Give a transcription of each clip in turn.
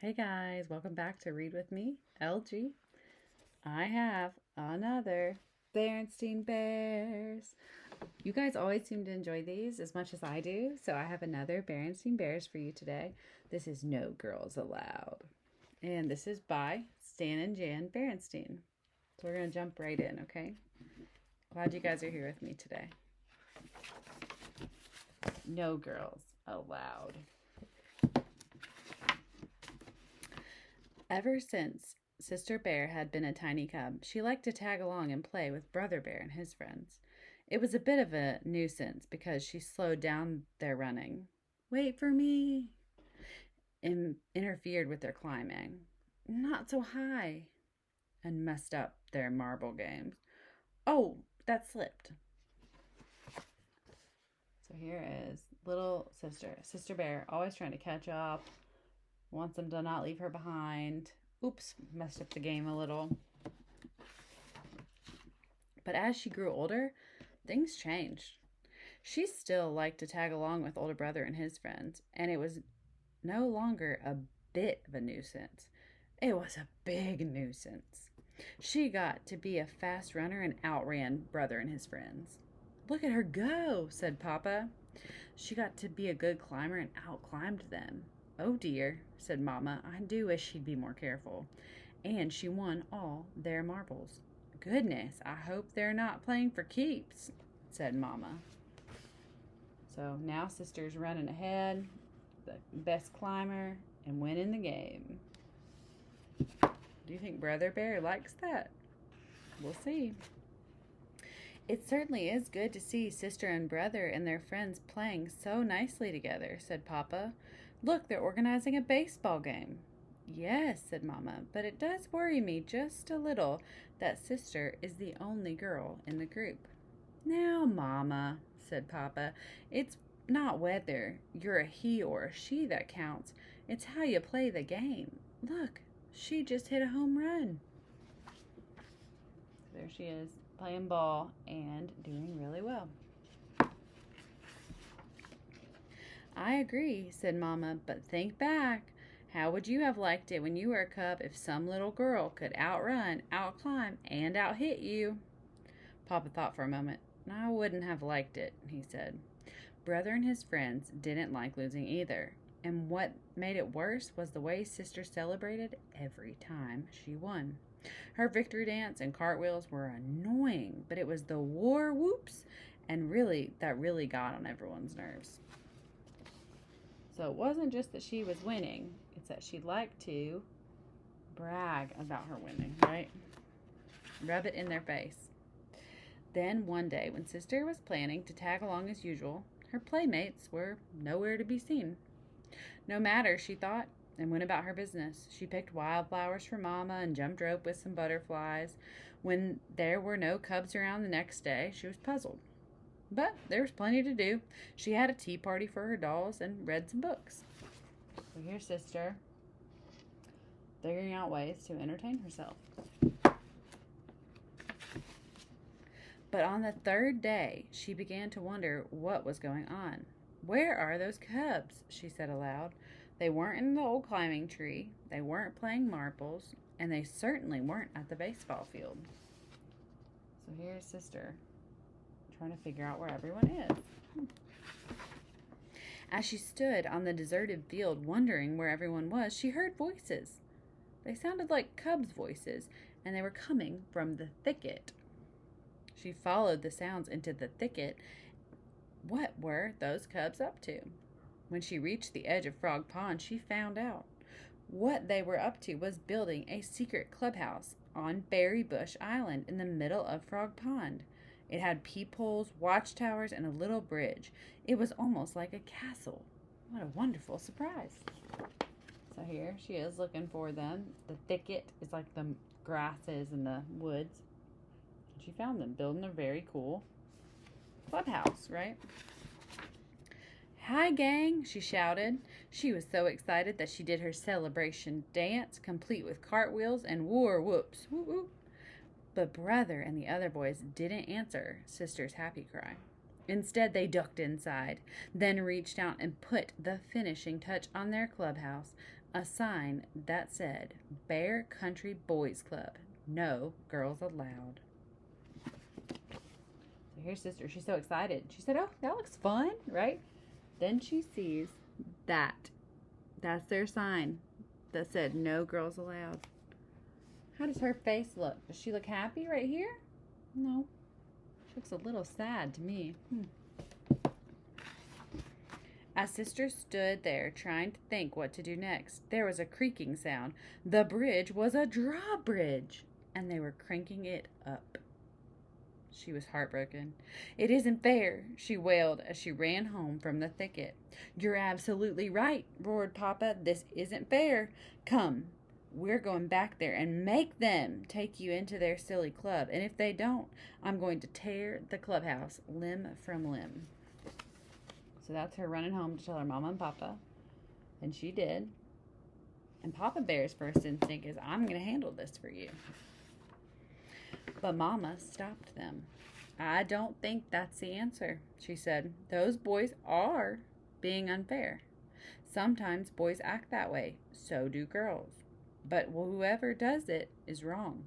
Hey guys, welcome back to Read With Me, LG. I have another Berenstain Bears. You guys always seem to enjoy these as much as I do, so I have another Berenstain Bears for you today. This is No Girls Allowed. And this is by Stan and Jan Berenstain. So we're going to jump right in, okay? Glad you guys are here with me today. No Girls Allowed. Ever since Sister Bear had been a tiny cub, she liked to tag along and play with Brother Bear and his friends. It was a bit of a nuisance because she slowed down their running. Wait for me! And interfered with their climbing. Not so high! And messed up their marble games. Oh, that slipped. So here is little Sister Bear, always trying to catch up, wants them to not leave her behind. Oops, messed up the game a little. But as she grew older, things changed. She still liked to tag along with older brother and his friends, and it was no longer a bit of a nuisance. It was a big nuisance. She got to be a fast runner and outran brother and his friends. Look at her go, said Papa. She got to be a good climber and outclimbed them. Oh dear, said Mama, I do wish she'd be more careful. And she won all their marbles. Goodness, I hope they're not playing for keeps, said Mama. So now Sister's running ahead, the best climber, and winning the game. Do you think Brother Bear likes that? We'll see. It certainly is good to see Sister and Brother and their friends playing so nicely together, said Papa. Look, they're organizing a baseball game. Yes, said Mama, but it does worry me just a little that Sister is the only girl in the group. Now, Mama, said Papa, it's not whether you're a he or a she that counts. It's how you play the game. Look, she just hit a home run. There she is, playing ball and doing really well. I agree, said Mama, but think back. How would you have liked it when you were a cub if some little girl could outrun, outclimb, and outhit you? Papa thought for a moment. I wouldn't have liked it, he said. Brother and his friends didn't like losing either, and what made it worse was the way Sister celebrated every time she won. Her victory dance and cartwheels were annoying, but it was the war whoops and that really got on everyone's nerves. So it wasn't just that she was winning, it's that she liked to brag about her winning, right? Rub it in their face. Then one day, when Sister was planning to tag along as usual, her playmates were nowhere to be seen. No matter, she thought, and went about her business. She picked wildflowers for Mama and jumped rope with some butterflies. When there were no cubs around the next day, she was puzzled. But there was plenty to do. She had a tea party for her dolls and read some books. So here's Sister figuring out ways to entertain herself. But on the third day, she began to wonder what was going on. Where are those cubs? She said aloud. They weren't in the old climbing tree, they weren't playing marbles, and they certainly weren't at the baseball field. So here's Sister trying to figure out where everyone is. As she stood on the deserted field wondering where everyone was, she heard voices. They sounded like cubs' voices, and they were coming from the thicket. She followed the sounds into the thicket. What were those cubs up to? When she reached the edge of Frog Pond, she found out. What they were up to was building a secret clubhouse on Berry Bush Island in the middle of Frog Pond. It had peepholes, watchtowers, and a little bridge. It was almost like a castle. What a wonderful surprise. So here she is looking for them. The thicket is like the grasses and the woods. She found them building a very cool clubhouse, right? Hi, gang, she shouted. She was so excited that she did her celebration dance, complete with cartwheels and war whoops. Whoop, whoop. But Brother and the other boys didn't answer Sister's happy cry. Instead, they ducked inside, then reached out and put the finishing touch on their clubhouse. a sign that said Bear Country Boys Club. No girls allowed. So here's Sister. She's so excited. She said, "Oh, that looks fun, right?" Then she sees that. That's their sign that said no girls allowed. How does her face look? Does she look happy right here? No. She looks a little sad to me. As Sister stood there trying to think what to do next, there was a creaking sound. The bridge was a drawbridge, and they were cranking it up. She was heartbroken. "It isn't fair," she wailed as she ran home from the thicket. "You're absolutely right," roared Papa. "This isn't fair. Come, we're going back there and make them take you into their silly club. And if they don't, I'm going to tear the clubhouse limb from limb." So that's her running home to tell her mama and papa. And she did. And Papa Bear's first instinct is, "I'm going to handle this for you." But Mama stopped them. "I don't think that's the answer," she said. "Those boys are being unfair. Sometimes boys act that way. So do girls. But whoever does it is wrong.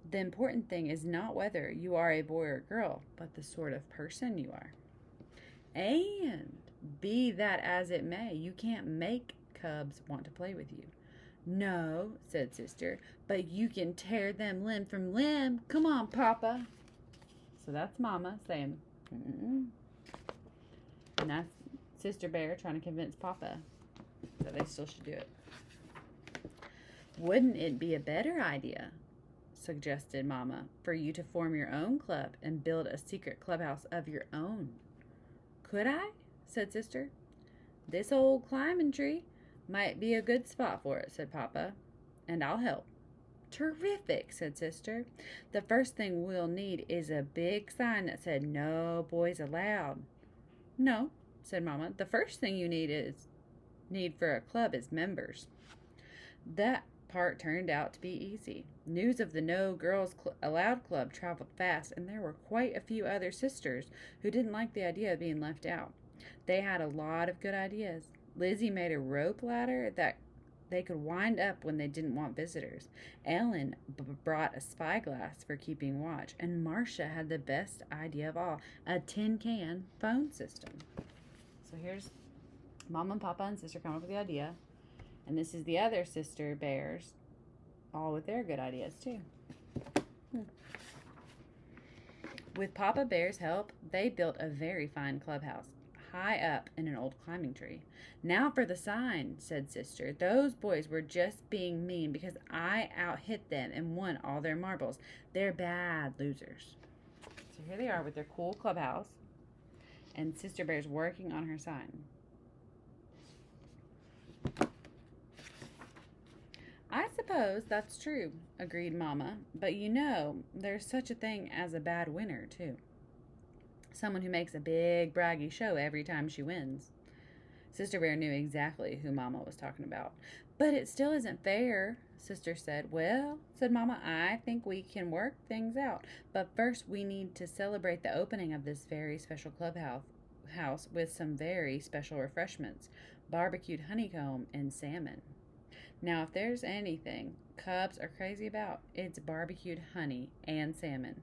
The important thing is not whether you are a boy or girl, but the sort of person you are. And be that as it may, you can't make cubs want to play with you." "No," said Sister, "but you can tear them limb from limb. Come on, Papa." So that's Mama saying, mm-mm. And that's Sister Bear trying to convince Papa that they still should do it. "Wouldn't it be a better idea," suggested Mama, "for you to form your own club and build a secret clubhouse of your own?" "Could I?" said Sister. "This old climbing tree might be a good spot for it," said Papa, "and I'll help." "Terrific," said Sister. "The first thing we'll need is a big sign that said no boys allowed." "No," said Mama. "The first thing you need for a club is members." That part turned out to be easy. News of the No Girls Allowed Club traveled fast, and there were quite a few other sisters who didn't like the idea of being left out. They had a lot of good ideas. Lizzie made a rope ladder that they could wind up when they didn't want visitors. Ellen brought a spyglass for keeping watch, and Marcia had the best idea of all, a tin can phone system. So here's Mom and Papa and Sister come up with the idea, and this is the other Sister Bears, all with their good ideas too. With Papa Bear's help, they built a very fine clubhouse, high up in an old climbing tree. "Now for the sign," said Sister. "Those boys were just being mean because I out-hit them and won all their marbles. They're bad losers." So here they are with their cool clubhouse, and Sister Bear's working on her sign. "I suppose that's true," agreed Mama. "But you know, there's such a thing as a bad winner, too. Someone who makes a big braggy show every time she wins." Sister Bear knew exactly who Mama was talking about. "But it still isn't fair," Sister said. "Well," said Mama, "I think we can work things out. But first we need to celebrate the opening of this very special clubhouse with some very special refreshments, barbecued honeycomb and salmon. Now, if there's anything cubs are crazy about, it's barbecued honey and salmon.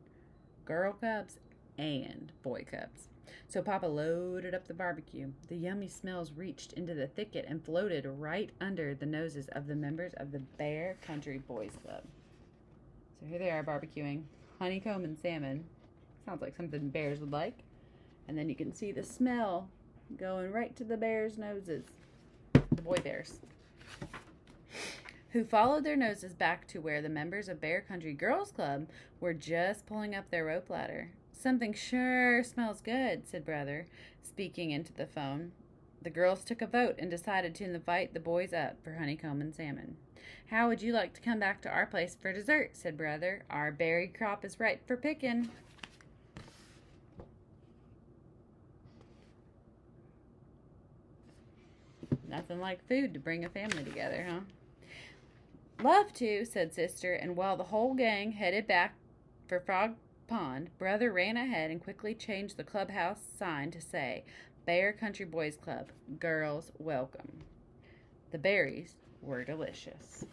Girl cubs and boy cubs." So Papa loaded up the barbecue. The yummy smells reached into the thicket and floated right under the noses of the members of the Bear Country Boys Club. So here they are barbecuing honeycomb and salmon. Sounds like something bears would like. And then you can see the smell going right to the bears' noses. The boy bears, who followed their noses back to where the members of Bear Country Girls Club were just pulling up their rope ladder. "Something sure smells good," said Brother, speaking into the phone. The girls took a vote and decided to invite the boys up for honeycomb and salmon. "How would you like to come back to our place for dessert?" said Brother. "Our berry crop is ripe for picking." Nothing like food to bring a family together, huh? "Love to," said Sister, and while the whole gang headed back for Frog Pond, Brother ran ahead and quickly changed the clubhouse sign to say, "Bear Country Boys Club, Girls Welcome." The berries were delicious.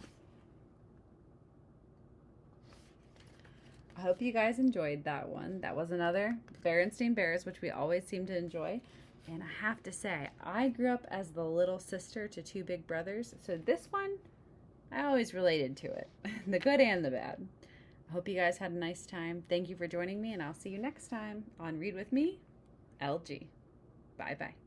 I hope you guys enjoyed that one. That was another Berenstain Bears, which we always seem to enjoy. And I have to say, I grew up as the little sister to two big brothers. So this one, I always related to it. The good and the bad. I hope you guys had a nice time. Thank you for joining me, and I'll see you next time on Read With Me, LG. Bye-bye.